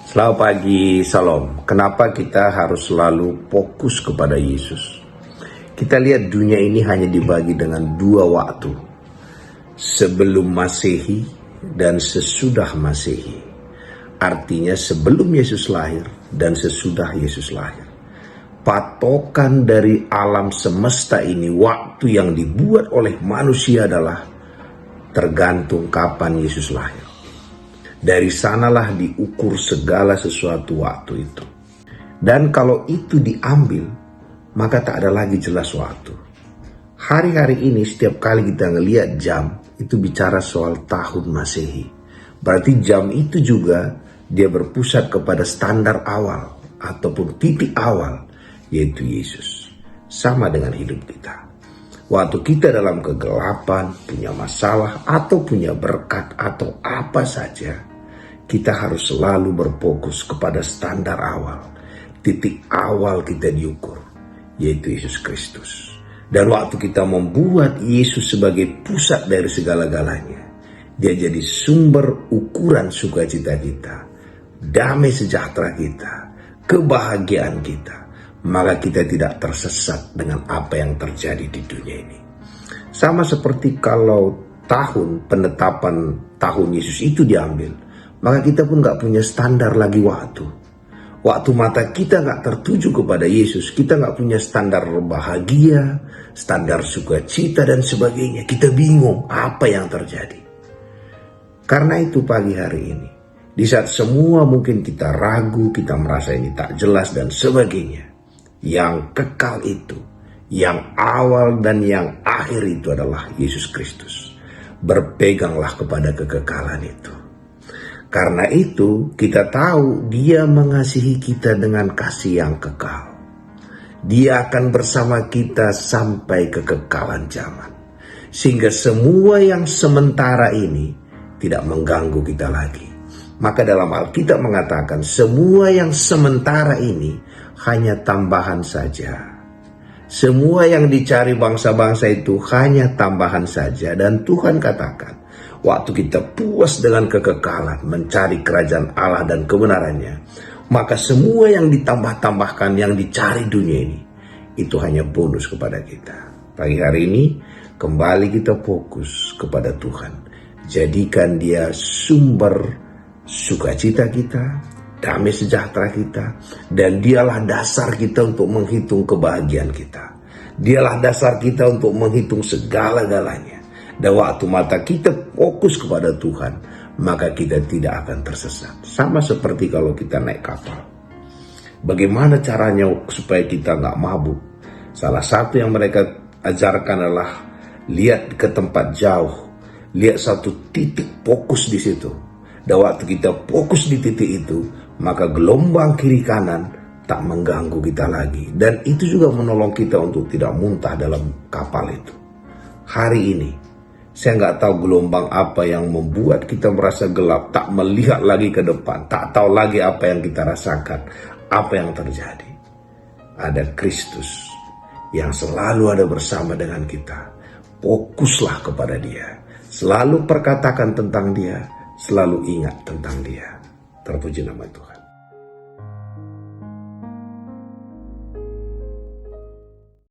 Selamat pagi, Salam. Kenapa kita harus selalu fokus kepada Yesus? Kita lihat dunia ini hanya dibagi dengan dua waktu. Sebelum Masehi dan sesudah Masehi. Artinya sebelum Yesus lahir dan sesudah Yesus lahir. Patokan dari alam semesta ini, waktu yang dibuat oleh manusia adalah tergantung kapan Yesus lahir. Dari sanalah diukur segala sesuatu waktu itu. Dan kalau itu diambil, maka tak ada lagi jelas waktu. Hari-hari ini setiap kali kita ngelihat jam, itu bicara soal tahun Masehi. Berarti jam itu juga dia berpusat kepada standar awal ataupun titik awal, yaitu Yesus. Sama dengan hidup kita. Waktu kita dalam kegelapan, punya masalah, atau punya berkat, atau apa saja, kita harus selalu berfokus kepada standar awal. Titik awal kita diukur, yaitu Yesus Kristus. Dan waktu kita membuat Yesus sebagai pusat dari segala-galanya, dia jadi sumber ukuran sukacita kita, damai sejahtera kita, kebahagiaan kita. Maka kita tidak tersesat dengan apa yang terjadi di dunia ini. Sama seperti kalau tahun penetapan tahun Yesus itu diambil, maka kita pun gak punya standar lagi waktu. Waktu mata kita gak tertuju kepada Yesus, kita gak punya standar bahagia, standar sukacita dan sebagainya. Kita bingung apa yang terjadi. Karena itu pagi hari ini, di saat semua mungkin kita ragu, kita merasa ini tak jelas dan sebagainya, yang kekal itu, yang awal dan yang akhir itu adalah Yesus Kristus. Berpeganglah kepada kekekalan itu. Karena itu kita tahu dia mengasihi kita dengan kasih yang kekal. Dia akan bersama kita sampai kekekalan zaman. Sehingga semua yang sementara ini tidak mengganggu kita lagi. Maka dalam Alkitab mengatakan semua yang sementara ini hanya tambahan saja. Semua yang dicari bangsa-bangsa itu hanya tambahan saja. Dan Tuhan katakan, waktu kita puas dengan kekekalan, mencari kerajaan Allah dan kebenarannya, maka semua yang ditambah-tambahkan, yang dicari dunia ini, itu hanya bonus kepada kita. Pagi hari ini, kembali kita fokus kepada Tuhan. Jadikan dia sumber sukacita kita, damai sejahtera kita, dan dialah dasar kita untuk menghitung kebahagiaan kita. Dialah dasar kita untuk menghitung segala-galanya. Dan waktu mata kita fokus kepada Tuhan, maka kita tidak akan tersesat. Sama seperti kalau kita naik kapal. Bagaimana caranya supaya kita nggak mabuk? Salah satu yang mereka ajarkan adalah lihat ke tempat jauh, lihat satu titik fokus di situ. Dan waktu kita fokus di titik itu, maka gelombang kiri kanan tak mengganggu kita lagi. Dan itu juga menolong kita untuk tidak muntah dalam kapal itu. Hari ini, saya nggak tahu gelombang apa yang membuat kita merasa gelap, tak melihat lagi ke depan, tak tahu lagi apa yang kita rasakan, apa yang terjadi. Ada Kristus yang selalu ada bersama dengan kita. Fokuslah kepada dia. Selalu perkatakan tentang dia. Selalu ingat tentang dia. Terpuji nama Tuhan.